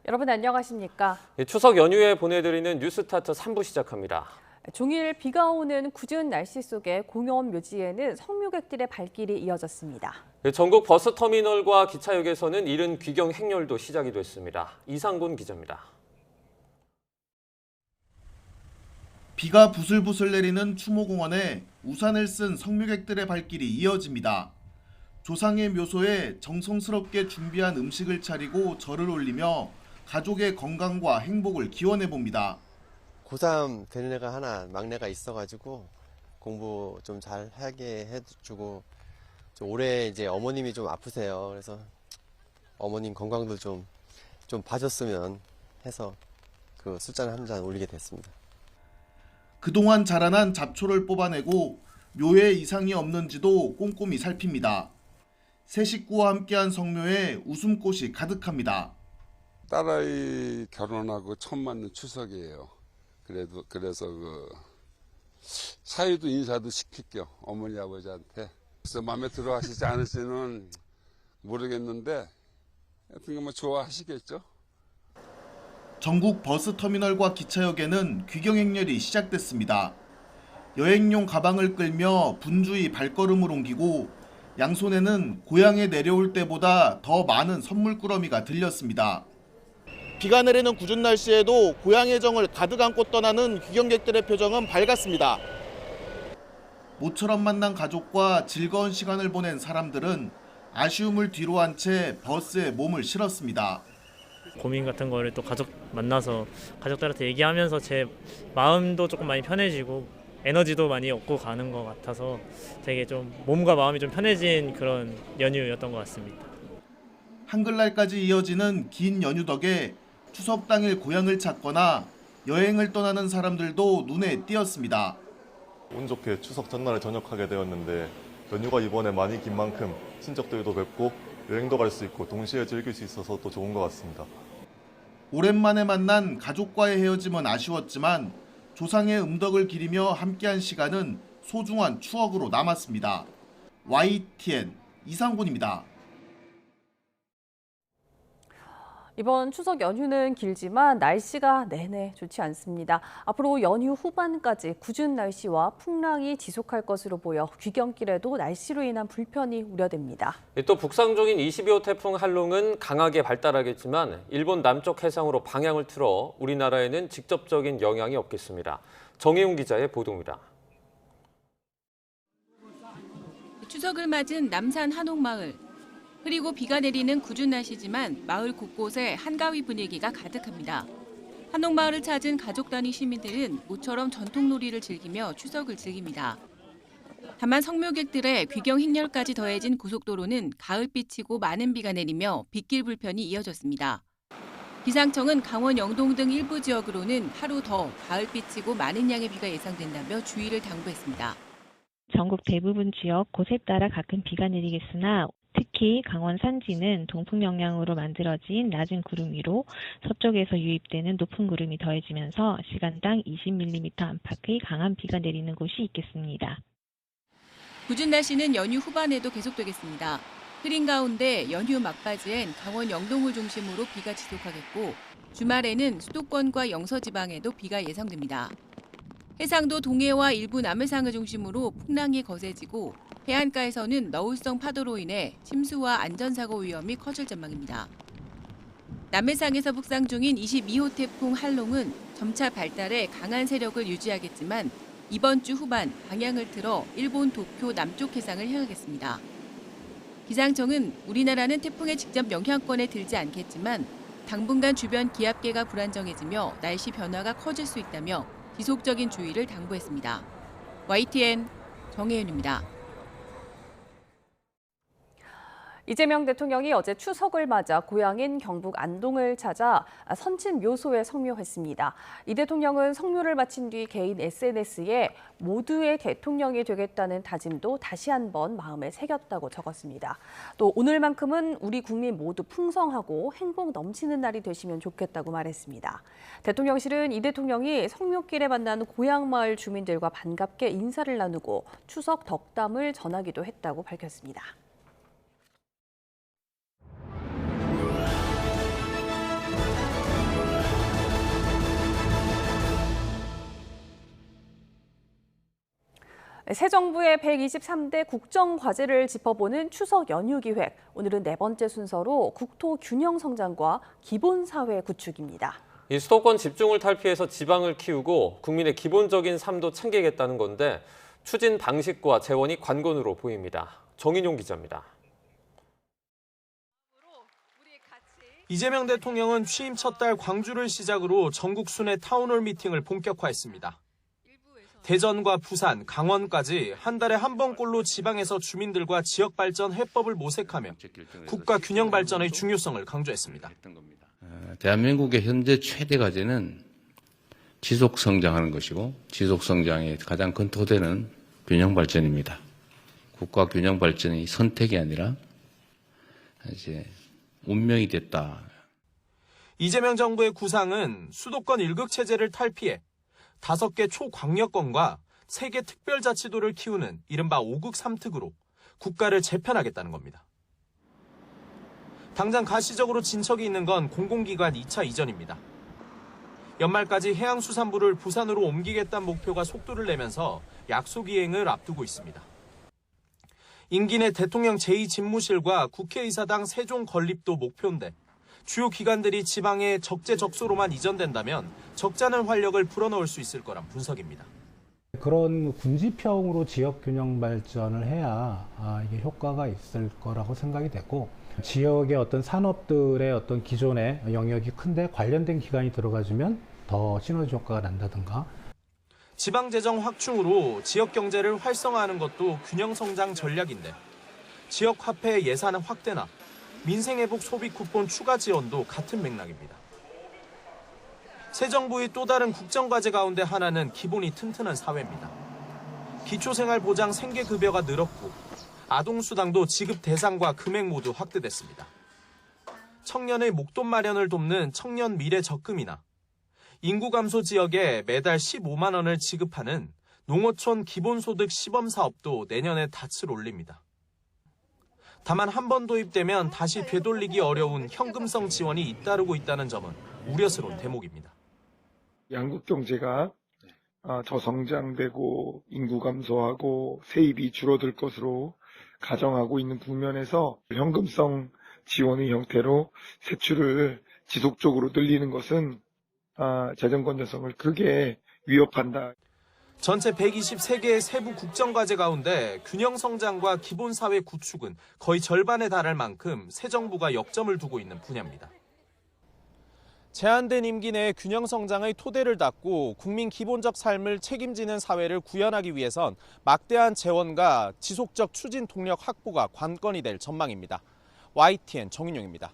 여러분 안녕하십니까? 추석 연휴에 보내드리는 뉴스타트 3부 시작합니다. 종일 비가 오는 궂은 날씨 속에 공연 묘지에는 성묘객들의 발길이 이어졌습니다. 전국 버스터미널과 기차역에서는 이른 귀경 행렬도 시작이 됐습니다. 이상곤 기자입니다. 비가 부슬부슬 내리는 추모공원에 우산을 쓴 성묘객들의 발길이 이어집니다. 조상의 묘소에 정성스럽게 준비한 음식을 차리고 절을 올리며 가족의 건강과 행복을 기원해 봅니다. 고3 되는 애가 하나 막내가 있어가지고 공부 좀 잘 하게 해주고, 올해 이제 어머님이 좀 아프세요. 그래서 어머님 건강도 좀 봐줬으면 해서 그 술잔 한 잔 올리게 됐습니다. 그동안 자라난 잡초를 뽑아내고 묘에 이상이 없는지도 꼼꼼히 살핍니다. 새 식구와 함께한 성묘에 웃음꽃이 가득합니다. 딸아이 결혼하고 처음 맞는 추석이에요. 그래서 사이도 인사도 시킬게요. 어머니 아버지한테. 그래서 마음에 들어 하시지 않을지는 모르겠는데 하여튼 뭐 좋아하시겠죠. 전국 버스터미널과 기차역에는 귀경행렬이 시작됐습니다. 여행용 가방을 끌며 분주히 발걸음을 옮기고 양손에는 고향에 내려올 때보다 더 많은 선물꾸러미가 들렸습니다. 비가 내리는 궂은 날씨에도 고향의 정을 가득 안고 떠나는 귀경객들의 표정은 밝았습니다. 모처럼 만난 가족과 즐거운 시간을 보낸 사람들은 아쉬움을 뒤로 한 채 버스에 몸을 실었습니다. 고민 같은 거를 또 가족 만나서 가족들한테 얘기하면서 제 마음도 조금 많이 편해지고 에너지도 많이 얻고 가는 것 같아서 되게 좀 몸과 마음이 좀 편해진 그런 연휴였던 것 같습니다. 한글날까지 이어지는 긴 연휴 덕에 추석 당일 고향을 찾거나 여행을 떠나는 사람들도 눈에 띄었습니다. 운 좋게 추석 전날에 전역하게 되었는데 연휴가 이번에 많이 긴 만큼 친척들도 뵙고 여행도 갈 수 있고 동시에 즐길 수 있어서 또 좋은 것 같습니다. 오랜만에 만난 가족과의 헤어짐은 아쉬웠지만 조상의 음덕을 기리며 함께한 시간은 소중한 추억으로 남았습니다. YTN 이상곤입니다. 이번 추석 연휴는 길지만 날씨가 내내 좋지 않습니다. 앞으로 연휴 후반까지 궂은 날씨와 풍랑이 지속할 것으로 보여 귀경길에도 날씨로 인한 불편이 우려됩니다. 또 북상중인 22호 태풍 한롱은 강하게 발달하겠지만 일본 남쪽 해상으로 방향을 틀어 우리나라에는 직접적인 영향이 없겠습니다. 정혜웅 기자의 보도입니다. 추석을 맞은 남산 한옥마을. 흐리고 비가 내리는 궂은 날씨지만 마을 곳곳에 한가위 분위기가 가득합니다. 한옥마을을 찾은 가족 단위 시민들은 모처럼 전통놀이를 즐기며 추석을 즐깁니다. 다만 성묘객들의 귀경 행렬까지 더해진 고속도로는 가을비치고 많은 비가 내리며 빗길 불편이 이어졌습니다. 기상청은 강원 영동 등 일부 지역으로는 하루 더 가을비치고 많은 양의 비가 예상된다며 주의를 당부했습니다. 전국 대부분 지역 곳에 따라 가끔 비가 내리겠으나 특히 강원 산지는 동풍 영향으로 만들어진 낮은 구름 위로 서쪽에서 유입되는 높은 구름이 더해지면서 시간당 20mm 안팎의 강한 비가 내리는 곳이 있겠습니다. 궂은 날씨는 연휴 후반에도 계속되겠습니다. 흐린 가운데 연휴 막바지엔 강원 영동을 중심으로 비가 지속하겠고 주말에는 수도권과 영서지방에도 비가 예상됩니다. 해상도 동해와 일부 남해상을 중심으로 풍랑이 거세지고 해안가에서는 너울성 파도로 인해 침수와 안전사고 위험이 커질 전망입니다. 남해상에서 북상 중인 22호 태풍 한롱은 점차 발달해 강한 세력을 유지하겠지만 이번 주 후반 방향을 틀어 일본 도쿄 남쪽 해상을 향하겠습니다. 기상청은 우리나라는 태풍의 직접 영향권에 들지 않겠지만 당분간 주변 기압계가 불안정해지며 날씨 변화가 커질 수 있다며 지속적인 주의를 당부했습니다. YTN 정혜윤입니다. 이재명 대통령이 어제 추석을 맞아 고향인 경북 안동을 찾아 선진 묘소에 성묘했습니다. 이 대통령은 성묘를 마친 뒤 개인 SNS에 모두의 대통령이 되겠다는 다짐도 다시 한번 마음에 새겼다고 적었습니다. 또 오늘만큼은 우리 국민 모두 풍성하고 행복 넘치는 날이 되시면 좋겠다고 말했습니다. 대통령실은 이 대통령이 성묘길에 만난 고향 마을 주민들과 반갑게 인사를 나누고 추석 덕담을 전하기도 했다고 밝혔습니다. 새 정부의 123대 국정과제를 짚어보는 추석 연휴 기획. 오늘은 네 번째 순서로 국토 균형 성장과 기본사회 구축입니다. 이 수도권 집중을 탈피해서 지방을 키우고 국민의 기본적인 삶도 챙기겠다는 건데 추진 방식과 재원이 관건으로 보입니다. 정인용 기자입니다. 이재명 대통령은 취임 첫 달 광주를 시작으로 전국 순회 타운홀 미팅을 본격화했습니다. 대전과 부산, 강원까지 한 달에 한 번꼴로 지방에서 주민들과 지역 발전 해법을 모색하며 국가 균형 발전의 중요성을 강조했습니다. 대한민국의 현재 최대 과제는 지속 성장하는 것이고 지속 성장의 가장 큰 토대는 균형 발전입니다. 국가 균형 발전이 선택이 아니라 이제 운명이 됐다. 이재명 정부의 구상은 수도권 1극 체제를 탈피해 5개 초광역권과 3개 특별자치도를 키우는 이른바 5극 3특으로 국가를 재편하겠다는 겁니다. 당장 가시적으로 진척이 있는 건 공공기관 2차 이전입니다. 연말까지 해양수산부를 부산으로 옮기겠다는 목표가 속도를 내면서 약속 이행을 앞두고 있습니다. 임기 내 대통령 제2집무실과 국회의사당 세종 건립도 목표인데 주요 기관들이 지방에 적재적소로만 이전된다면 적잖은 활력을 불어넣을 수 있을 거란 분석입니다. 그런 군지평으로 지역 균형 발전을 해야 이게 효과가 있을 거라고 생각이 되고 지역의 어떤 산업들의 어떤 기존의 영역이 큰데 관련된 기관이 들어가주면 더 시너지 효과가 난다든가. 지방재정 확충으로 지역 경제를 활성화하는 것도 균형 성장 전략인데 지역 화폐 예산 확대나 민생회복 소비 쿠폰 추가 지원도 같은 맥락입니다. 새 정부의 또 다른 국정과제 가운데 하나는 기본이 튼튼한 사회입니다. 기초생활보장 생계급여가 늘었고 아동수당도 지급 대상과 금액 모두 확대됐습니다. 청년의 목돈 마련을 돕는 청년 미래 적금이나 인구 감소 지역에 매달 15만 원을 지급하는 농어촌 기본소득 시범 사업도 내년에 닻을 올립니다. 다만 한 번 도입되면 다시 되돌리기 어려운 현금성 지원이 잇따르고 있다는 점은 우려스러운 대목입니다. 양국 경제가 저성장되고 인구 감소하고 세입이 줄어들 것으로 가정하고 있는 국면에서 현금성 지원의 형태로 세출을 지속적으로 늘리는 것은 재정 건전성을 크게 위협한다. 전체 123개의 세부 국정과제 가운데 균형 성장과 기본사회 구축은 거의 절반에 달할 만큼 새 정부가 역점을 두고 있는 분야입니다. 제한된 임기 내에 균형 성장의 토대를 닦고 국민 기본적 삶을 책임지는 사회를 구현하기 위해선 막대한 재원과 지속적 추진 동력 확보가 관건이 될 전망입니다. YTN 정인용입니다.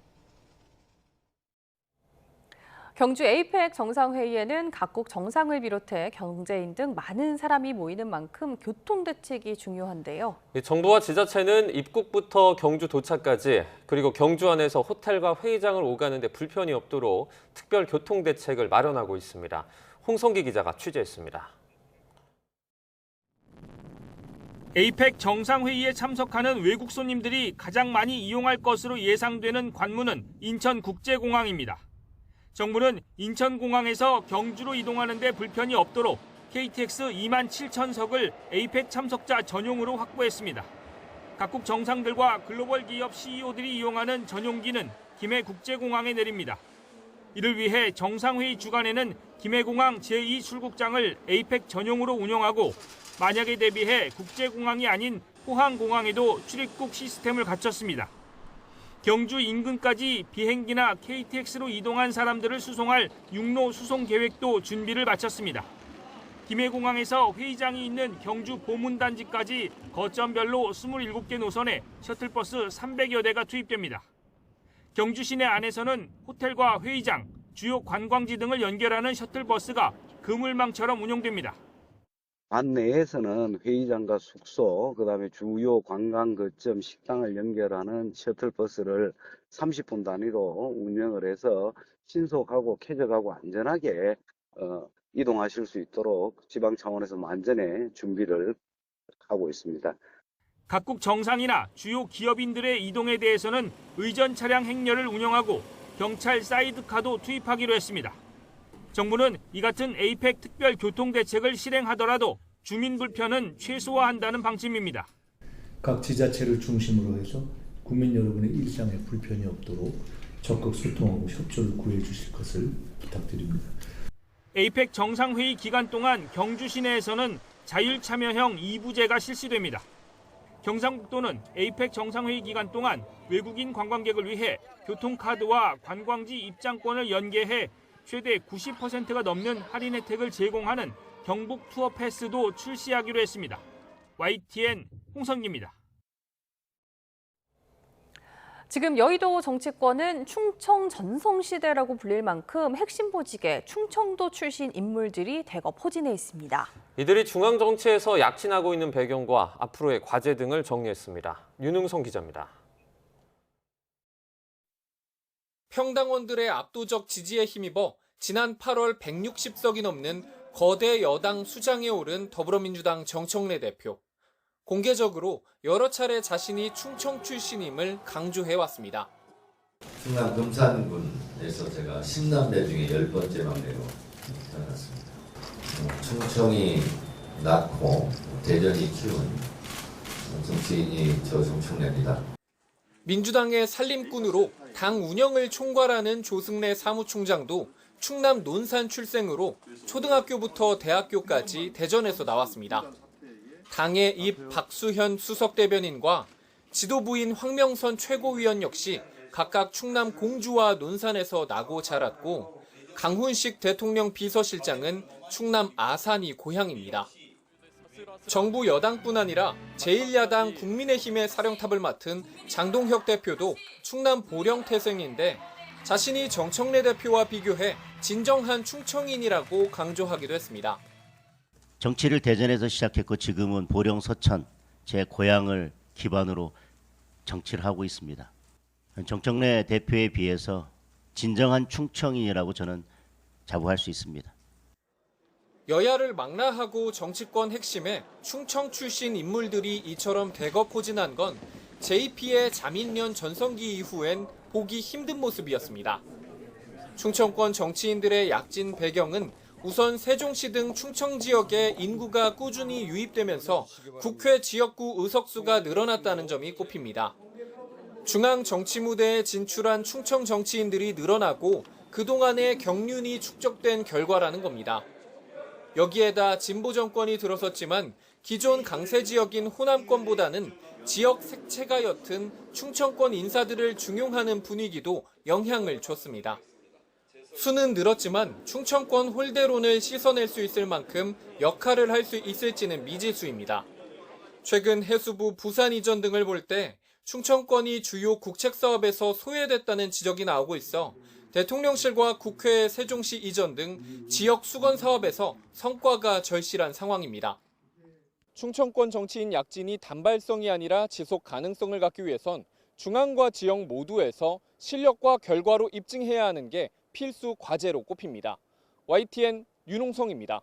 경주 에이펙 정상회의에는 각국 정상을 비롯해 경제인 등 많은 사람이 모이는 만큼 교통대책이 중요한데요. 정부와 지자체는 입국부터 경주 도착까지 그리고 경주 안에서 호텔과 회의장을 오가는 데 불편이 없도록 특별 교통대책을 마련하고 있습니다. 홍성기 기자가 취재했습니다. 에이펙 정상회의에 참석하는 외국 손님들이 가장 많이 이용할 것으로 예상되는 관문은 인천국제공항입니다. 정부는 인천공항에서 경주로 이동하는 데 불편이 없도록 KTX 27,000석을 에이펙 참석자 전용으로 확보했습니다. 각국 정상들과 글로벌 기업 CEO들이 이용하는 전용기는 김해국제공항에 내립니다. 이를 위해 정상회의 주간에는 김해공항 제2출국장을 에이펙 전용으로 운영하고 만약에 대비해 국제공항이 아닌 포항공항에도 출입국 시스템을 갖췄습니다. 경주 인근까지 비행기나 KTX로 이동한 사람들을 수송할 육로 수송 계획도 준비를 마쳤습니다. 김해공항에서 회의장이 있는 경주 보문단지까지 거점별로 27개 노선에 셔틀버스 300여 대가 투입됩니다. 경주 시내 안에서는 호텔과 회의장, 주요 관광지 등을 연결하는 셔틀버스가 그물망처럼 운영됩니다. 안내에서는 회의장과 숙소, 그다음에 주요 관광 거점, 식당을 연결하는 셔틀버스를 30분 단위로 운영을 해서 신속하고 쾌적하고 안전하게 이동하실 수 있도록 지방 차원에서 만전의 준비를 하고 있습니다. 각국 정상이나 주요 기업인들의 이동에 대해서는 의전 차량 행렬을 운영하고 경찰 사이드카도 투입하기로 했습니다. 정부는 이 같은 에이펙 특별 교통대책을 실행하더라도 주민 불편은 최소화한다는 방침입니다. 각 지자체를 중심으로 해서 국민 여러분의 일상에 불편이 없도록 적극 소통하고 협조를 구해 주실 것을 부탁드립니다. 에이펙 정상회의 기간 동안 경주 시내에서는 자율참여형 2부제가 실시됩니다. 경상북도는 에이펙 정상회의 기간 동안 외국인 관광객을 위해 교통카드와 관광지 입장권을 연계해 최대 90%가 넘는 할인 혜택을 제공하는 경북 투어 패스도 출시하기로 했습니다. YTN 홍성기입니다. 지금 여의도 정치권은 충청 전성시대라고 불릴 만큼 핵심 보직에 충청도 출신 인물들이 대거 포진해 있습니다. 이들이 중앙 정치에서 약진하고 있는 배경과 앞으로의 과제 등을 정리했습니다. 윤흥성 기자입니다. 평당원들의 압도적 지지에 힘입어 지난 8월 160석이 넘는 거대 여당 수장에 오른 더불어민주당 정청래 대표. 공개적으로 여러 차례 자신이 충청 출신임을 강조해왔습니다. 충남 금산군에서 제가 10남대 중에 10번째 막내로 태어났습니다. 충청이 낳고 대전이 키운 정치인이 저 정청래입니다. 민주당의 살림꾼으로 당 운영을 총괄하는 조승래 사무총장도 충남 논산 출생으로 초등학교부터 대학교까지 대전에서 나왔습니다. 당의 입 박수현 수석대변인과 지도부인 황명선 최고위원 역시 각각 충남 공주와 논산에서 나고 자랐고 강훈식 대통령 비서실장은 충남 아산이 고향입니다. 정부 여당뿐 아니라 제1야당 국민의힘의 사령탑을 맡은 장동혁 대표도 충남 보령 태생인데 자신이 정청래 대표와 비교해 진정한 충청인이라고 강조하기도 했습니다. 정치를 대전에서 시작했고 지금은 보령 서천 제 고향을 기반으로 정치를 하고 있습니다. 정청래 대표에 비해서 진정한 충청인이라고 저는 자부할 수 있습니다. 여야를 망라하고 정치권 핵심에 충청 출신 인물들이 이처럼 대거 포진한 건 JP의 자민련 전성기 이후엔 보기 힘든 모습이었습니다. 충청권 정치인들의 약진 배경은 우선 세종시 등 충청 지역에 인구가 꾸준히 유입되면서 국회 지역구 의석수가 늘어났다는 점이 꼽힙니다. 중앙 정치 무대에 진출한 충청 정치인들이 늘어나고 그동안의 경륜이 축적된 결과라는 겁니다. 여기에다 진보 정권이 들어섰지만 기존 강세 지역인 호남권보다는 지역 색채가 옅은 충청권 인사들을 중용하는 분위기도 영향을 줬습니다. 수는 늘었지만 충청권 홀대론을 씻어낼 수 있을 만큼 역할을 할 수 있을지는 미지수입니다. 최근 해수부 부산 이전 등을 볼 때 충청권이 주요 국책 사업에서 소외됐다는 지적이 나오고 있어 대통령실과 국회 세종시 이전 등 지역 수건 사업에서 성과가 절실한 상황입니다. 충청권 정치인 약진이 단발성이 아니라 지속 가능성을 갖기 위해선 중앙과 지역 모두에서 실력과 결과로 입증해야 하는 게 필수 과제로 꼽힙니다. YTN 윤홍성입니다.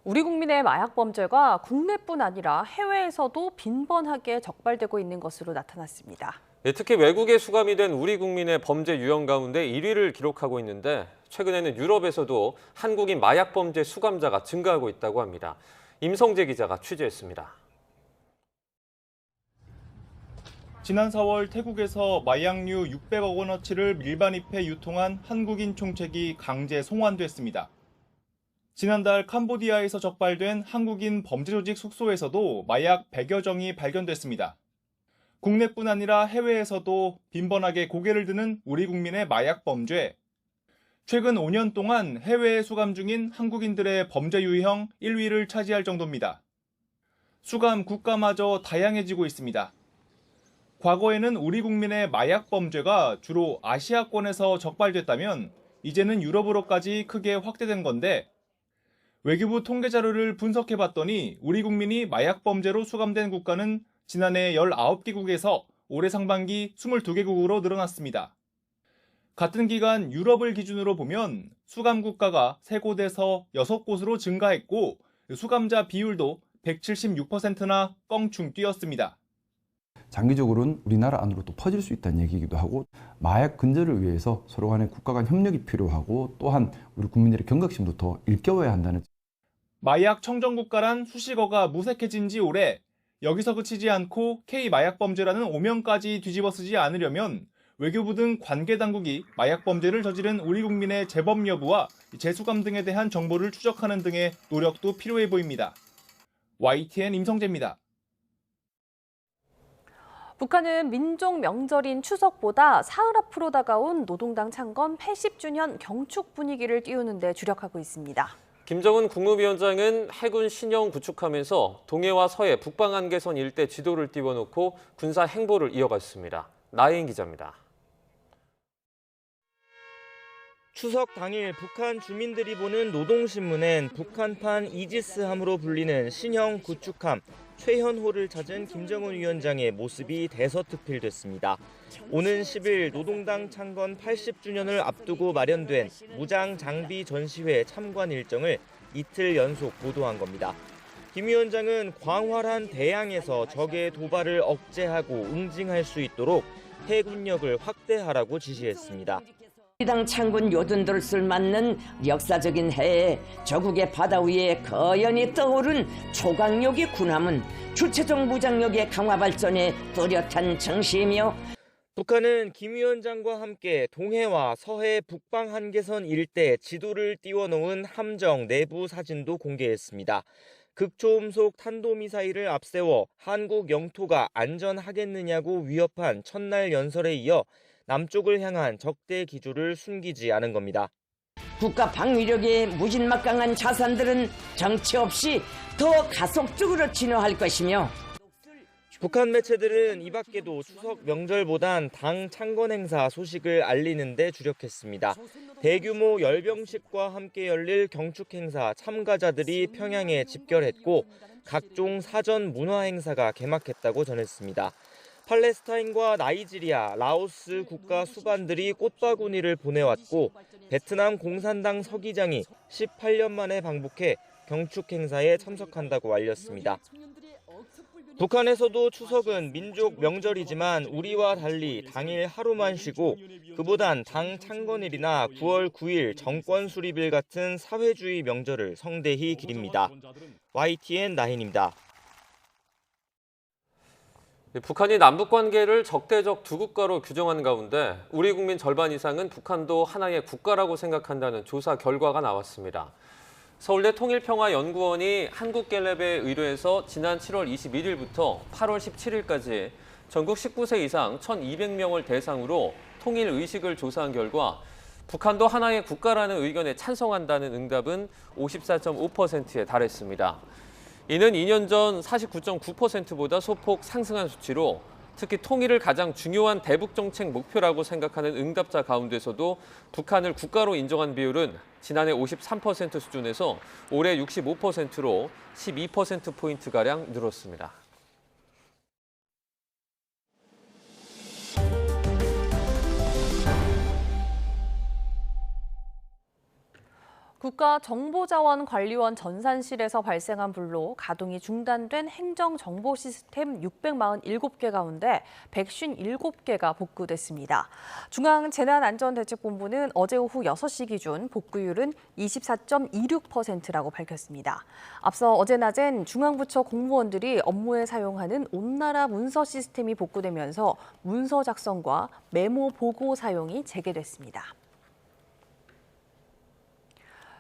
우리 국민의 마약 범죄가 국내뿐 아니라 해외에서도 빈번하게 적발되고 있는 것으로 나타났습니다. 특히 외국에 수감이 된 우리 국민의 범죄 유형 가운데 1위를 기록하고 있는데 최근에는 유럽에서도 한국인 마약 범죄 수감자가 증가하고 있다고 합니다. 임성재 기자가 취재했습니다. 지난 4월 태국에서 마약류 600억 원어치를 밀반입해 유통한 한국인 총책이 강제 송환됐습니다. 지난달 캄보디아에서 적발된 한국인 범죄 조직 숙소에서도 마약 100여 정이 발견됐습니다. 국내뿐 아니라 해외에서도 빈번하게 고개를 드는 우리 국민의 마약 범죄. 최근 5년 동안 해외에 수감 중인 한국인들의 범죄 유형 1위를 차지할 정도입니다. 수감 국가마저 다양해지고 있습니다. 과거에는 우리 국민의 마약 범죄가 주로 아시아권에서 적발됐다면 이제는 유럽으로까지 크게 확대된 건데 외교부 통계 자료를 분석해봤더니 우리 국민이 마약 범죄로 수감된 국가는 지난해 19개국에서 올해 상반기 22개국으로 늘어났습니다. 같은 기간 유럽을 기준으로 보면 수감 국가가 3곳에서 6곳으로 증가했고 수감자 비율도 176%나 껑충 뛰었습니다. 장기적으로는 우리나라 안으로 또 퍼질 수 있다는 얘기이기도 하고 마약 근절을 위해서 서로 간의 국가 간 협력이 필요하고 또한 우리 국민들의 경각심도 더 일깨워야 한다는. 마약 청정국가란 수식어가 무색해진 지 오래. 여기서 그치지 않고 K마약범죄라는 오명까지 뒤집어쓰지 않으려면 외교부 등 관계당국이 마약범죄를 저지른 우리 국민의 재범 여부와 재수감 등에 대한 정보를 추적하는 등의 노력도 필요해 보입니다. YTN 임성재입니다. 북한은 민족 명절인 추석보다 사흘 앞으로 다가온 노동당 창건 80주년 경축 분위기를 띄우는 데 주력하고 있습니다. 김정은 국무위원장은 해군 신형 구축하면서 동해와 서해 북방 한계선 일대 지도를 띄워놓고 군사 행보를 이어갔습니다. 나혜인 기자입니다. 추석 당일 북한 주민들이 보는 노동신문엔 북한판 이지스함으로 불리는 신형 구축함 최현호를 찾은 김정은 위원장의 모습이 대서특필됐습니다. 오는 10일 노동당 창건 80주년을 앞두고 마련된 무장 장비 전시회 참관 일정을 이틀 연속 보도한 겁니다. 김 위원장은 광활한 대양에서 적의 도발을 억제하고 응징할 수 있도록 해군력을 확대하라고 지시했습니다. 당 창군 요든들을 맞는 역사적인 해에 저국의 바다 위에 거연히 떠오른 초강력의 군함은 주체적 무장력의 강화 발전에 뚜렷한 증시이며 북한은 김 위원장과 함께 동해와 서해 북방 한계선 일대 지도를 띄워놓은 함정 내부 사진도 공개했습니다. 극초음속 탄도미사일을 앞세워 한국 영토가 안전하겠느냐고 위협한 첫날 연설에 이어 남쪽을 향한 적대 기조를 숨기지 않은 겁니다. 국가 방위력의 무진막강한 자산들은 정치 없이 더 가속적으로 진화할 것이며 북한 매체들은 이 밖에도 추석 명절보단 당 창건 행사 소식을 알리는 데 주력했습니다. 대규모 열병식과 함께 열릴 경축 행사 참가자들이 평양에 집결했고 각종 사전 문화 행사가 개막했다고 전했습니다. 팔레스타인과 나이지리아, 라오스 국가 수반들이 꽃바구니를 보내왔고 베트남 공산당 서기장이 18년 만에 방북해 경축 행사에 참석한다고 알렸습니다. 북한에서도 추석은 민족 명절이지만 우리와 달리 당일 하루만 쉬고 그보단 당 창건일이나 9월 9일 정권 수립일 같은 사회주의 명절을 성대히 기립니다. YTN 나힌입니다. 북한이 남북 관계를 적대적 두 국가로 규정한 가운데 우리 국민 절반 이상은 북한도 하나의 국가라고 생각한다는 조사 결과가 나왔습니다. 서울대 통일평화연구원이 한국갤럽에 의뢰해서 지난 7월 21일부터 8월 17일까지 전국 19세 이상 1,200명을 대상으로 통일 의식을 조사한 결과 북한도 하나의 국가라는 의견에 찬성한다는 응답은 54.5%에 달했습니다. 이는 2년 전 49.9%보다 소폭 상승한 수치로 특히 통일을 가장 중요한 대북 정책 목표라고 생각하는 응답자 가운데서도 북한을 국가로 인정한 비율은 지난해 53% 수준에서 올해 65%로 12%포인트가량 늘었습니다. 국가정보자원관리원 전산실에서 발생한 불로 가동이 중단된 행정정보 시스템 647개 가운데 157개가 복구됐습니다. 중앙재난안전대책본부는 어제 오후 6시 기준 복구율은 24.26%라고 밝혔습니다. 앞서 어제 낮엔 중앙부처 공무원들이 업무에 사용하는 온나라 문서 시스템이 복구되면서 문서 작성과 메모 보고 사용이 재개됐습니다.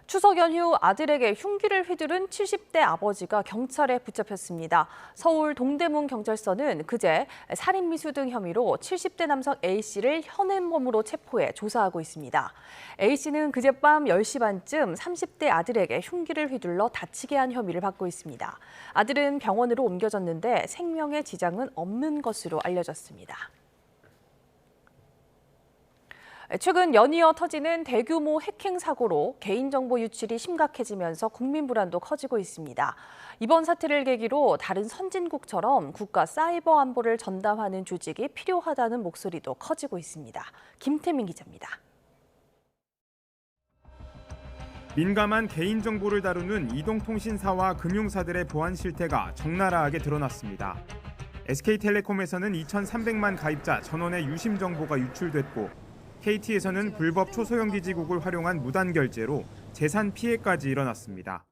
추석 연휴 아들에게 흉기를 휘두른 70대 아버지가 경찰에 붙잡혔습니다. 서울 동대문 경찰서는 그제 살인미수 등 혐의로 70대 남성 A씨를 현행범으로 체포해 조사하고 있습니다. A씨는 그젯밤 10시 반쯤 30대 아들에게 흉기를 휘둘러 다치게 한 혐의를 받고 있습니다. 아들은 병원으로 옮겨졌는데 생명에 지장은 없는 것으로 알려졌습니다. 최근 연이어 터지는 대규모 해킹 사고로 개인정보 유출이 심각해지면서 국민 불안도 커지고 있습니다. 이번 사태를 계기로 다른 선진국처럼 국가 사이버 안보를 전담하는 조직이 필요하다는 목소리도 커지고 있습니다. 김태민 기자입니다. 민감한 개인정보를 다루는 이동통신사와 금융사들의 보안 실태가 적나라하게 드러났습니다. SK텔레콤에서는 2,300만 가입자 전원의 유심 정보가 유출됐고 KT에서는 불법 초소형 기지국을 활용한 무단 결제로 재산 피해까지 일어났습니다.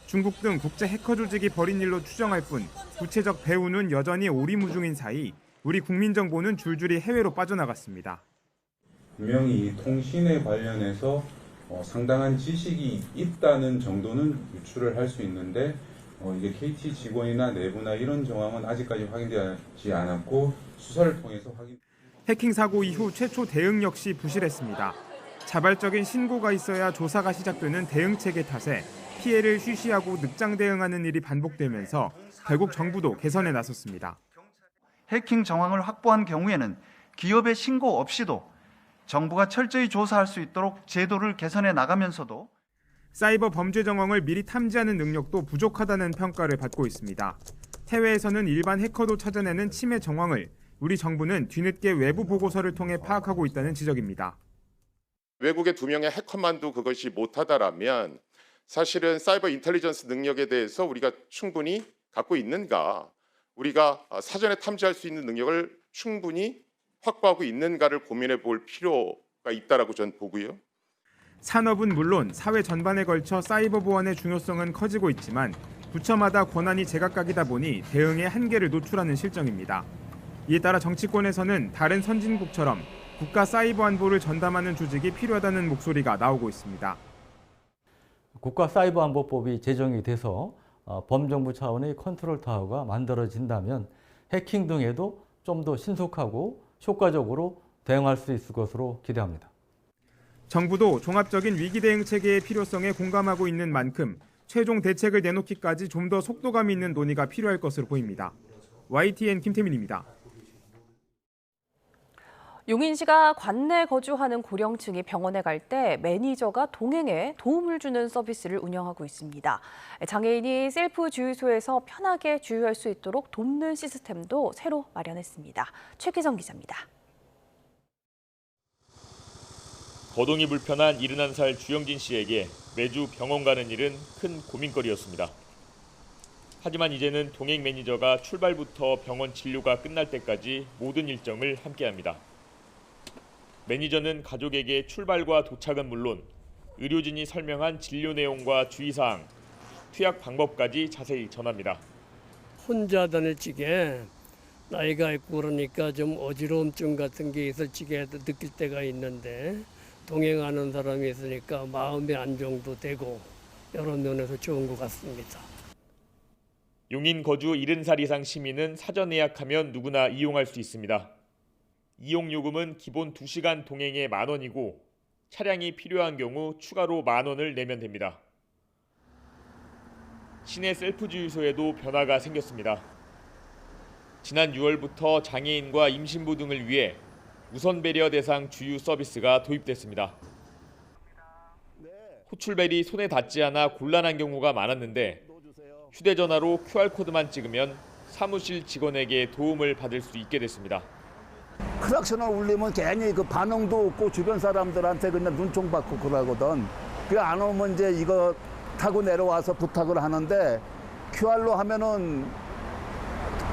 중국 등 국제 해커 조직이 벌인 일로 추정할 뿐 구체적 배후는 여전히 오리무중인 사이 우리 국민 정보는 줄줄이 해외로 빠져나갔습니다. 분명히 통신에 관련해서 상당한 지식이 있다는 정도는 유출을 할 수 있는데 이게 KT 직원이나 내부나 이런 정황은 아직까지 확인되지 않았고 수사를 통해서 확인. 해킹 사고 이후 최초 대응 역시 부실했습니다. 자발적인 신고가 있어야 조사가 시작되는 대응 체계 탓에 피해를 쉬쉬하고 늑장 대응하는 일이 반복되면서 결국 정부도 개선에 나섰습니다. 해킹 정황을 확보한 경우에는 기업의 신고 없이도 정부가 철저히 조사할 수 있도록 제도를 개선해 나가면서도 사이버 범죄 정황을 미리 탐지하는 능력도 부족하다는 평가를 받고 있습니다. 해외에서는 일반 해커도 찾아내는 침해 정황을 우리 정부는 뒤늦게 외부 보고서를 통해 파악하고 있다는 지적입니다. 외국의 2명의 해커만도 그것이 못하다라면 사실은 사이버 인텔리전스 능력에 대해서 우리가 충분히 갖고 있는가, 우리가 사전에 탐지할 수 있는 능력을 충분히 확보하고 있는가를 고민해 볼 필요가 있다라고 저는 보고요. 산업은 물론 사회 전반에 걸쳐 사이버 보안의 중요성은 커지고 있지만 부처마다 권한이 제각각이다 보니 대응의 한계를 노출하는 실정입니다. 이에 따라 정치권에서는 다른 선진국처럼 국가 사이버 안보를 전담하는 조직이 필요하다는 목소리가 나오고 있습니다. 국가사이버안보법이 제정이 돼서 범정부 차원의 컨트롤 타워가 만들어진다면 해킹 등에도 좀 더 신속하고 효과적으로 대응할 수 있을 것으로 기대합니다. 정부도 종합적인 위기 대응 체계의 필요성에 공감하고 있는 만큼 최종 대책을 내놓기까지 좀 더 속도감 있는 논의가 필요할 것으로 보입니다. YTN 김태민입니다. 용인시가 관내 거주하는 고령층이 병원에 갈 때 매니저가 동행에 도움을 주는 서비스를 운영하고 있습니다. 장애인이 셀프 주유소에서 편하게 주유할 수 있도록 돕는 시스템도 새로 마련했습니다. 최기정 기자입니다. 거동이 불편한 71살 주영진 씨에게 매주 병원 가는 일은 큰 고민거리였습니다. 하지만 이제는 동행 매니저가 출발부터 병원 진료가 끝날 때까지 모든 일정을 함께합니다. 매니저는 가족에게 출발과 도착은 물론 의료진이 설명한 진료 내용과 주의사항, 투약 방법까지 자세히 전합니다. 혼자 다닐 적에 나이가 있고 그러니까 좀 어지러움증 같은 게 있을 적에 느낄 때가 있는데 동행하는 사람이 있으니까 마음의 안정도 되고 여러 면에서 좋은 것 같습니다. 용인 거주 70살 이상 시민은 사전 예약하면 누구나 이용할 수 있습니다. 이용 요금은 기본 2시간 동행에 10,000원이고 차량이 필요한 경우 추가로 10,000원을 내면 됩니다. 시내 셀프 주유소에도 변화가 생겼습니다. 지난 6월부터 장애인과 임신부 등을 위해 우선 배려 대상 주유 서비스가 도입됐습니다. 호출벨이 손에 닿지 않아 곤란한 경우가 많았는데 휴대전화로 QR코드만 찍으면 사무실 직원에게 도움을 받을 수 있게 됐습니다. 크락션을 울리면 괜히 그 반응도 없고 주변 사람들한테 그냥 눈총 받고 그러거든. 그 안 오면 이제 이거 타고 내려와서 부탁을 하는데 QR로 하면은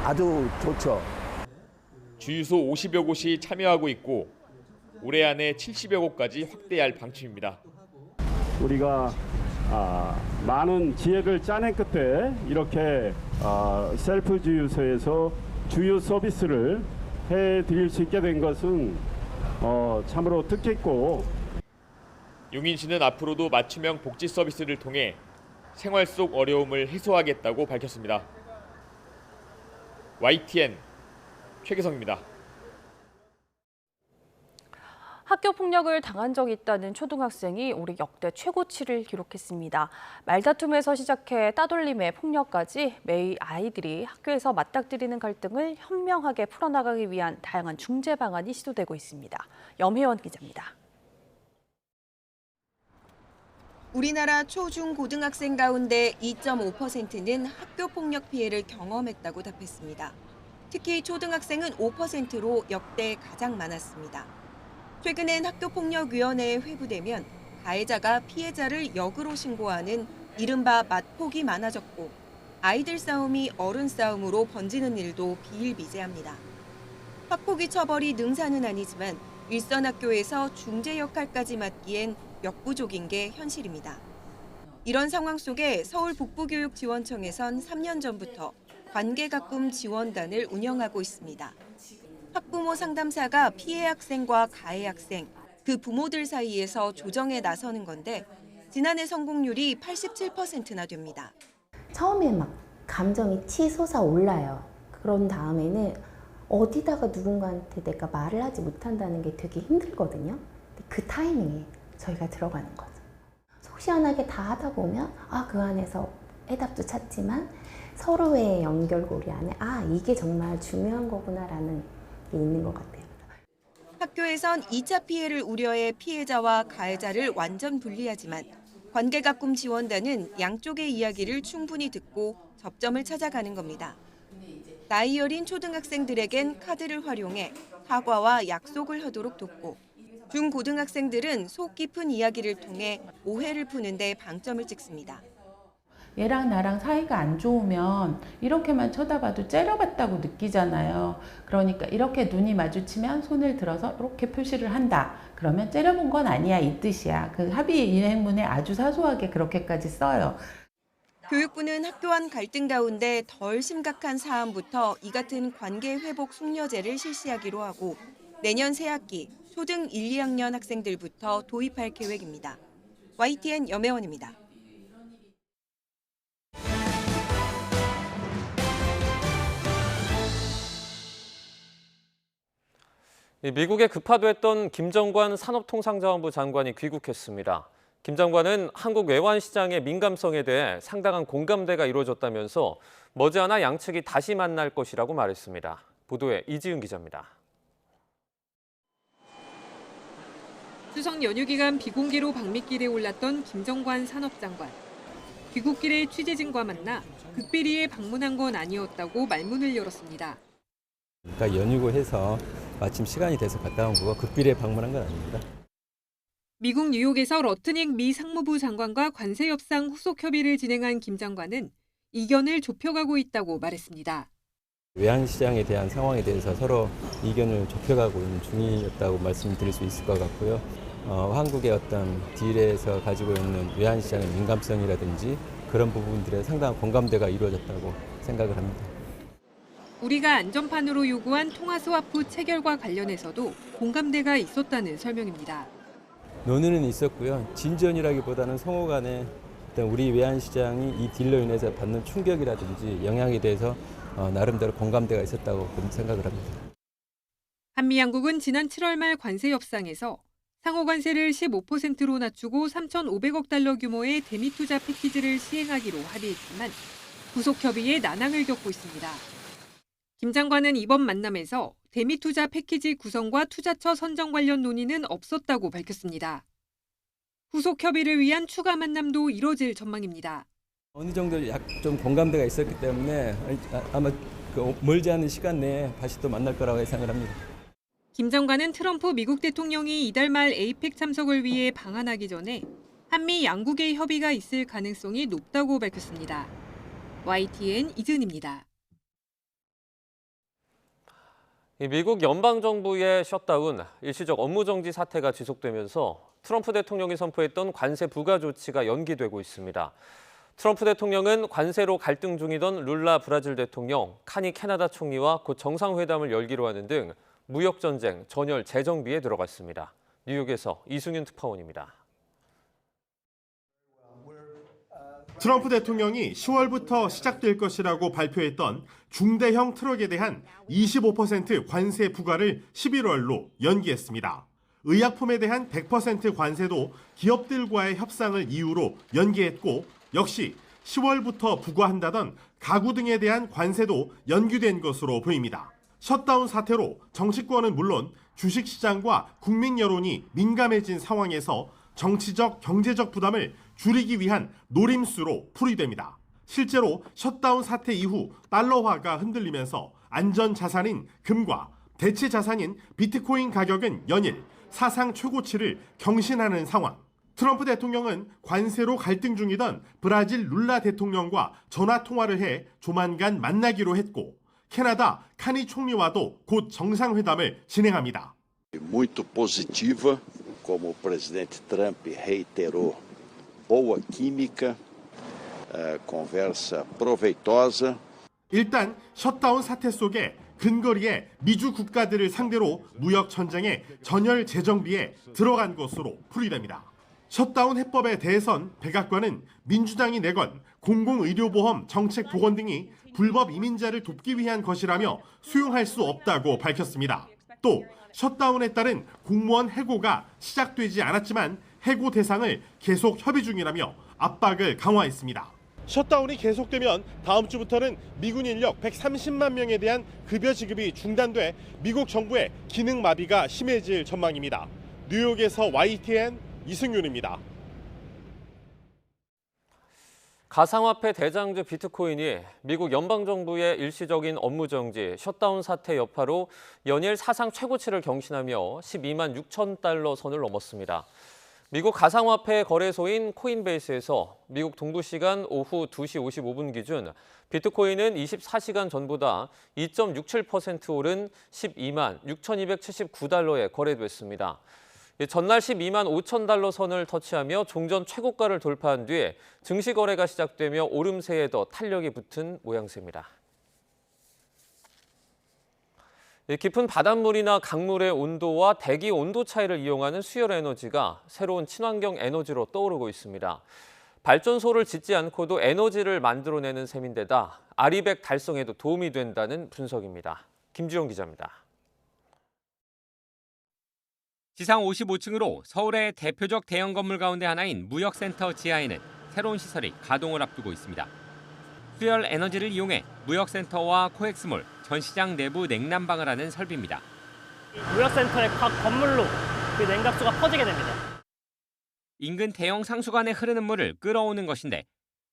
아주 좋죠. 주유소 50여 곳이 참여하고 있고 올해 안에 70여 곳까지 확대할 방침입니다. 우리가 많은 기획을 짜낸 끝에 이렇게 셀프 주유소에서 주유 서비스를 해드릴 수 있게 된 것은 참으로 뜻깊고 용인시는 앞으로도 맞춤형 복지 서비스를 통해 생활 속 어려움을 해소하겠다고 밝혔습니다. YTN 최기성입니다. 학교 폭력을 당한 적이 있다는 초등학생이 올해 역대 최고치를 기록했습니다. 말다툼에서 시작해 따돌림의 폭력까지 매일 아이들이 학교에서 맞닥뜨리는 갈등을 현명하게 풀어나가기 위한 다양한 중재 방안이 시도되고 있습니다. 염혜원 기자입니다. 우리나라 초중 고등학생 가운데 2.5%는 학교 폭력 피해를 경험했다고 답했습니다. 특히 초등학생은 5%로 역대 가장 많았습니다. 최근엔 학교폭력위원회에 회부되면 가해자가 피해자를 역으로 신고하는 이른바 맞폭이 많아졌고 아이들 싸움이 어른 싸움으로 번지는 일도 비일비재합니다. 학폭위 처벌이 능사는 아니지만 일선 학교에서 중재 역할까지 맡기엔 역부족인 게 현실입니다. 이런 상황 속에 서울 북부교육지원청에선 3년 전부터 관계가꿈 지원단을 운영하고 있습니다. 학부모 상담사가 피해 학생과 가해 학생, 그 부모들 사이에서 조정에 나서는 건데 지난해 성공률이 87%나 됩니다. 처음에 막 감정이 치솟아 올라요. 그런 다음에는 어디다가 누군가한테 내가 말을 하지 못한다는 게 되게 힘들거든요. 그 타이밍에 저희가 들어가는 거죠. 속 시원하게 다 하다 보면 그 안에서 해답도 찾지만 서로의 연결고리 안에 이게 정말 중요한 거구나라는 게 있는 것 같아요. 학교에선 2차 피해를 우려해 피해자와 가해자를 완전 분리하지만 관계가꿈 지원단은 양쪽의 이야기를 충분히 듣고 접점을 찾아가는 겁니다. 나이 어린 초등학생들에겐 카드를 활용해 사과와 약속을 하도록 돕고 중고등학생들은 속 깊은 이야기를 통해 오해를 푸는 데 방점을 찍습니다. 얘랑 나랑 사이가 안 좋으면 이렇게만 쳐다봐도 째려봤다고 느끼잖아요. 그러니까 이렇게 눈이 마주치면 손을 들어서 이렇게 표시를 한다. 그러면 째려본 건 아니야 이 뜻이야. 그 합의 이행문에 아주 사소하게 그렇게까지 써요. 교육부는 학교 안 갈등 가운데 덜 심각한 사안부터 이 같은 관계 회복 숙려제를 실시하기로 하고 내년 새학기 초등 1, 2학년 학생들부터 도입할 계획입니다. YTN 염혜원입니다. 미국에 급파됐던 김정관 산업통상자원부 장관이 귀국했습니다. 김 장관은 한국 외환 시장의 민감성에 대해 상당한 공감대가 이루어졌다면서 머지않아 양측이 다시 만날 것이라고 말했습니다. 보도에 이지은 기자입니다. 추석 연휴 기간 비공개로 방미길에 올랐던 김정관 산업장관. 귀국길에 취재진과 만나 극비리에 방문한 건 아니었다고 말문을 열었습니다. 그러니까 연휴고 해서 마침 시간이 돼서 갔다 온 거고 극비리에 방문한 건 아닙니다. 미국 뉴욕에서 러트닉 미 상무부 장관과 관세 협상 후속 협의를 진행한 김 장관은 이견을 좁혀가고 있다고 말했습니다. 외환시장에 대한 상황에 대해서 서로 이견을 좁혀가고 있는 중이었다고 말씀드릴 수 있을 것 같고요. 한국의 어떤 딜에서 가지고 있는 외환시장의 민감성이라든지 그런 부분들에 상당한 공감대가 이루어졌다고 생각을 합니다. 우리가 안전판으로 요구한 통화스와프 체결과 관련해서도 공감대가 있었다는 설명입니다. 논의는 있었고요. 진전이라기보다는 상호 간에 어떤 우리 외환시장이 이 딜로 인해서 받는 충격이라든지 영향에 대해서 나름대로 공감대가 있었다고 생각을 합니다. 한미 양국은 지난 7월 말 관세 협상에서 상호 관세를 15%로 낮추고 3,500억 달러 규모의 대미 투자 패키지를 시행하기로 합의했지만 구속 협의에 난항을 겪고 있습니다. 김 장관은 이번 만남에서 대미 투자 패키지 구성과 투자처 선정 관련 논의는 없었다고 밝혔습니다. 후속 협의를 위한 추가 만남도 이뤄질 전망입니다. 어느 정도 좀 공감대가 있었기 때문에 아마 멀지 않은 시간 내에 다시 또 만날 거라고 예상을 합니다. 김 장관은 트럼프 미국 대통령이 이달 말 에이펙 참석을 위해 방한하기 전에 한미 양국의 협의가 있을 가능성이 높다고 밝혔습니다. YTN 이지은입니다. 미국 연방정부의 셧다운, 일시적 업무정지 사태가 지속되면서 트럼프 대통령이 선포했던 관세 부과 조치가 연기되고 있습니다. 트럼프 대통령은 관세로 갈등 중이던 룰라 브라질 대통령, 카니 캐나다 총리와 곧 정상회담을 열기로 하는 등 무역전쟁, 전열 재정비에 들어갔습니다. 뉴욕에서 이승윤 특파원입니다. 트럼프 대통령이 10월부터 시작될 것이라고 발표했던 중대형 트럭에 대한 25% 관세 부과를 11월로 연기했습니다. 의약품에 대한 100% 관세도 기업들과의 협상을 이유로 연기했고 역시 10월부터 부과한다던 가구 등에 대한 관세도 연기된 것으로 보입니다. 셧다운 사태로 정치권은 물론 주식시장과 국민 여론이 민감해진 상황에서 정치적, 경제적 부담을 줄이기 위한 노림수로 풀이됩니다. 실제로 셧다운 사태 이후 달러화가 흔들리면서 안전자산인 금과 대체 자산인 비트코인 가격은 연일 사상 최고치를 경신하는 상황. 트럼프 대통령은 관세로 갈등 중이던 브라질 룰라 대통령과 전화 통화를 해 조만간 만나기로 했고 캐나다 카니 총리와도 곧 정상회담을 진행합니다. Muito positiva, como o presidente Trump reiterou, boa química, conversa proveitosa. 일단 셧다운 사태 속에 근거리에 미주 국가들을 상대로 무역 전쟁에 전열 재정비에 들어간 것으로 풀이됩니다. 셧다운 해법에 대해선 백악관은 민주당이 내건 공공의료보험 정책 복원 등이 불법 이민자를 돕기 위한 것이라며 수용할 수 없다고 밝혔습니다. 또 셧다운에 따른 공무원 해고가 시작되지 않았지만 해고 대상을 계속 협의 중이라며 압박을 강화했습니다. 셧다운이 계속되면 다음 주부터는 미군 인력 130만 명에 대한 급여 지급이 중단돼 미국 정부의 기능 마비가 심해질 전망입니다. 뉴욕에서 YTN 이승윤입니다. 가상화폐 대장주 비트코인이 미국 연방정부의 일시적인 업무 정지, 셧다운 사태 여파로 연일 사상 최고치를 경신하며 12만 6천 달러 선을 넘었습니다. 미국 가상화폐 거래소인 코인베이스에서 미국 동부 시간 오후 2시 55분 기준 비트코인은 24시간 전보다 2.67% 오른 12만 6,279달러에 거래됐습니다. 전날 12만 5천 달러 선을 터치하며 종전 최고가를 돌파한 뒤에 증시 거래가 시작되며 오름세에 더 탄력이 붙은 모양새입니다. 깊은 바닷물이나 강물의 온도와 대기 온도 차이를 이용하는 수열 에너지가 새로운 친환경 에너지로 떠오르고 있습니다. 발전소를 짓지 않고도 에너지를 만들어내는 셈인데다 아리백 달성에도 도움이 된다는 분석입니다. 김주영 기자입니다. 지상 55층으로 서울의 대표적 대형 건물 가운데 하나인 무역센터 지하에는 새로운 시설이 가동을 앞두고 있습니다. 수열 에너지를 이용해 무역센터와 코엑스몰, 전시장 내부 냉난방을 하는 설비입니다. 무역센터의 각 건물로 그 냉각수가 퍼지게 됩니다. 인근 대형 상수관에 흐르는 물을 끌어오는 것인데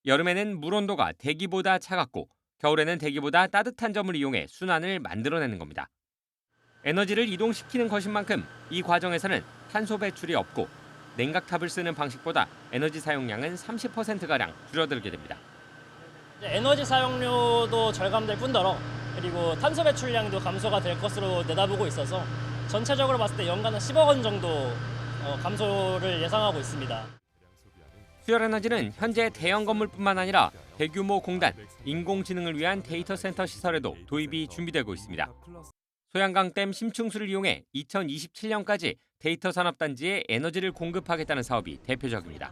여름에는 물 온도가 대기보다 차갑고 겨울에는 대기보다 따뜻한 점을 이용해 순환을 만들어내는 겁니다. 에너지를 이동시키는 것인 만큼 이 과정에서는 탄소 배출이 없고 냉각탑을 쓰는 방식보다 에너지 사용량은 30%가량 줄어들게 됩니다. 에너지 사용료도 절감될 뿐더러 그리고 탄소 배출량도 감소가 될 것으로 내다보고 있어서 전체적으로 봤을 때 연간 10억 원 정도 감소를 예상하고 있습니다. 수열 에너지는 현재 대형 건물뿐만 아니라 대규모 공단, 인공지능을 위한 데이터 센터 시설에도 도입이 준비되고 있습니다. 소양강댐 심층수를 이용해 2027년까지 데이터 산업단지에 에너지를 공급하겠다는 사업이 대표적입니다.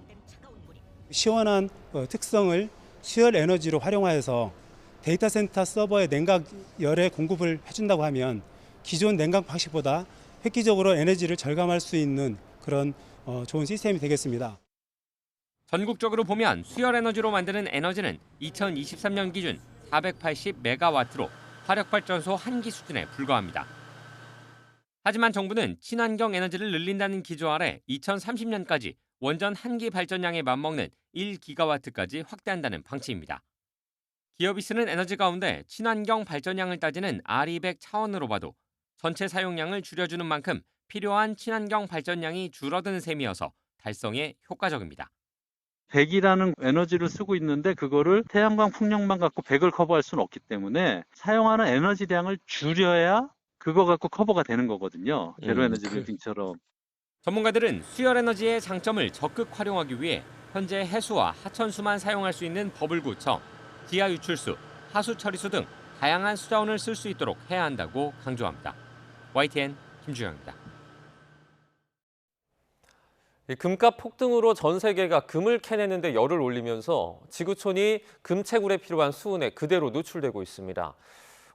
시원한 특성을 수열 에너지로 활용하여서 데이터 센터 서버에 냉각 열의 공급을 해준다고 하면 기존 냉각 방식보다 획기적으로 에너지를 절감할 수 있는 그런 좋은 시스템이 되겠습니다. 전국적으로 보면 수열 에너지로 만드는 에너지는 2023년 기준 480메가와트로 화력발전소 1기 수준에 불과합니다. 하지만 정부는 친환경 에너지를 늘린다는 기조 아래 2030년까지 원전 1기 발전량에 맞먹는 1기가와트까지 확대한다는 방침입니다. 기업이 쓰는 에너지 가운데 친환경 발전량을 따지는 RE100 차원으로 봐도 전체 사용량을 줄여주는 만큼 필요한 친환경 발전량이 줄어드는 셈이어서 달성에 효과적입니다. 100이라는 에너지를 쓰고 있는데 그거를 태양광 풍력만 갖고 100을 커버할 수는 없기 때문에 사용하는 에너지량을 줄여야 그거 갖고 커버가 되는 거거든요. 제로 에너지 빌딩처럼. 전문가들은 수열 에너지의 장점을 적극 활용하기 위해 현재 해수와 하천수만 사용할 수 있는 버블 구청, 지하 유출수, 하수 처리수 등 다양한 수자원을 쓸 수 있도록 해야 한다고 강조합니다. YTN 김주영입니다. 금값 폭등으로 전 세계가 금을 캐내는데 열을 올리면서 지구촌이 금채굴에 필요한 수은에 그대로 노출되고 있습니다.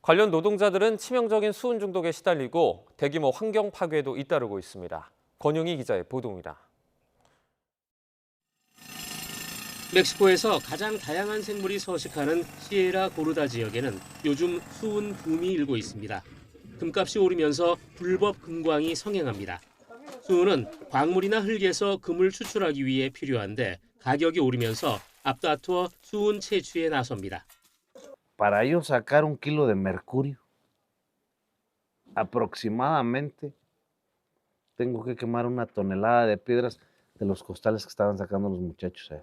관련 노동자들은 치명적인 수은 중독에 시달리고 대규모 환경 파괴에도 잇따르고 있습니다. 권용희 기자의 보도입니다. 멕시코에서 가장 다양한 생물이 서식하는 시에라 고르다 지역에는 요즘 수은 붐이 일고 있습니다. 금값이 오르면서 불법 금광이 성행합니다. 수은은 광물이나 흙에서 금을 추출하기 위해 필요한데 가격이 오르면서 앞다투어 수은 채취에 나섭니다. Para yo sacar un kilo de mercurio, aproximadamente tengo que quemar una tonelada de piedras de los costales que estaban sacando los muchachos ahí.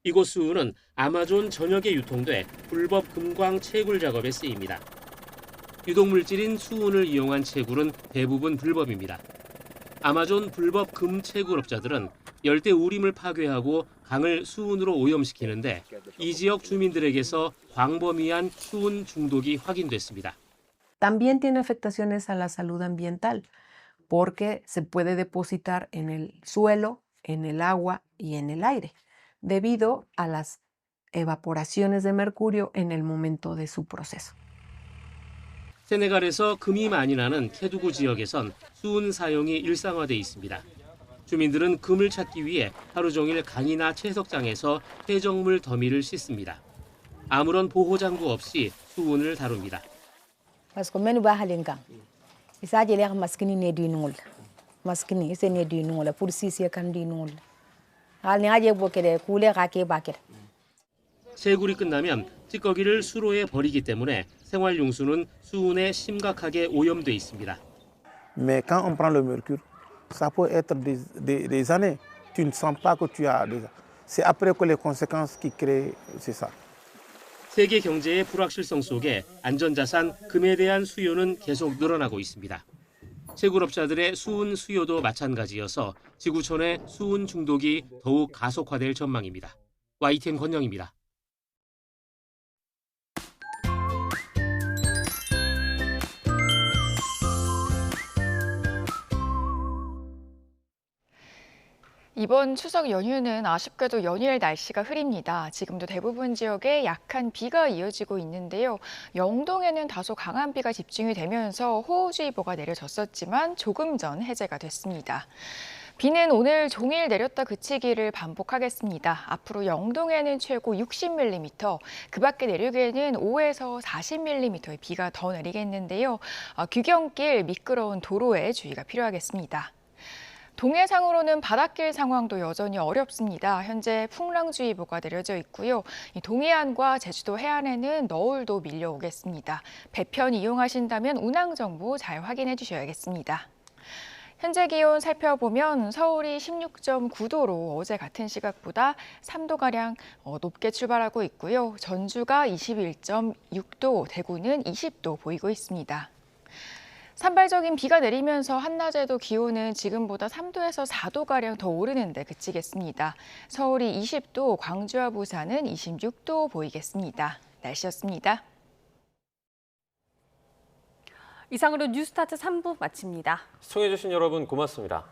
이곳 수은은 아마존 전역에 유통돼 불법 금광 채굴 작업에 쓰입니다. 유독 물질인 수은을 이용한 채굴은 대부분 불법입니다. 아마존 불법 금 채굴업자들은 열대 우림을 파괴하고 강을 수은으로 오염시키는데 이 지역 주민들에게서 광범위한 수은 중독이 확인됐습니다. También tiene afectaciones a la salud ambiental porque se puede depositar en el suelo, en el agua y en el aire, debido a las evaporaciones de mercurio en el momento de su proceso. 세네갈에서 금이 많이 나는 케두구 지역에선 수은 사용이 일상화돼 있습니다. 주민들은 금을 찾기 위해 하루 종일 강이나 채석장에서 해적물 더미를 씻습니다. 아무런 보호 장구 없이 수은을 다룹니다. Parce que menu ba halin kan isa jele xam maskini ne du nungul maskini ise ne du nungul pour sisi kan du nungul hal ni aje bokede kule ga ke baket 채굴이 끝나면 찌꺼기를 수로에 버리기 때문에 생활용수는 수은에 심각하게 오염돼 있습니다. Mais quand on prend le mercure, ça peut être des années. Tu ne sens pas que tu as déjà. C'est après que les conséquences qui créent, c'est ça. 세계 경제의 불확실성 속에 안전자산 금에 대한 수요는 계속 늘어나고 있습니다. 채굴업자들의 수은 수요도 마찬가지여서 지구촌의 수은 중독이 더욱 가속화될 전망입니다. YTN 권영입니다. 이번 추석 연휴는 아쉽게도 연일 날씨가 흐립니다. 지금도 대부분 지역에 약한 비가 이어지고 있는데요. 영동에는 다소 강한 비가 집중이 되면서 호우주의보가 내려졌었지만 조금 전 해제가 됐습니다. 비는 오늘 종일 내렸다 그치기를 반복하겠습니다. 앞으로 영동에는 최고 60mm, 그 밖에 내륙에는 5에서 40mm의 비가 더 내리겠는데요. 귀경길, 미끄러운 도로에 주의가 필요하겠습니다. 동해상으로는 바닷길 상황도 여전히 어렵습니다. 현재 풍랑주의보가 내려져 있고요. 동해안과 제주도 해안에는 너울도 밀려오겠습니다. 배편 이용하신다면 운항 정보 잘 확인해 주셔야겠습니다. 현재 기온 살펴보면 서울이 16.9도로 어제 같은 시각보다 3도가량 높게 출발하고 있고요. 전주가 21.6도, 대구는 20도 보이고 있습니다. 산발적인 비가 내리면서 한낮에도 기온은 지금보다 3도에서 4도가량 더 오르는 데 그치겠습니다. 서울이 20도, 광주와 부산은 26도 보이겠습니다. 날씨였습니다. 이상으로 뉴스타트 3부 마칩니다. 시청해주신 여러분 고맙습니다.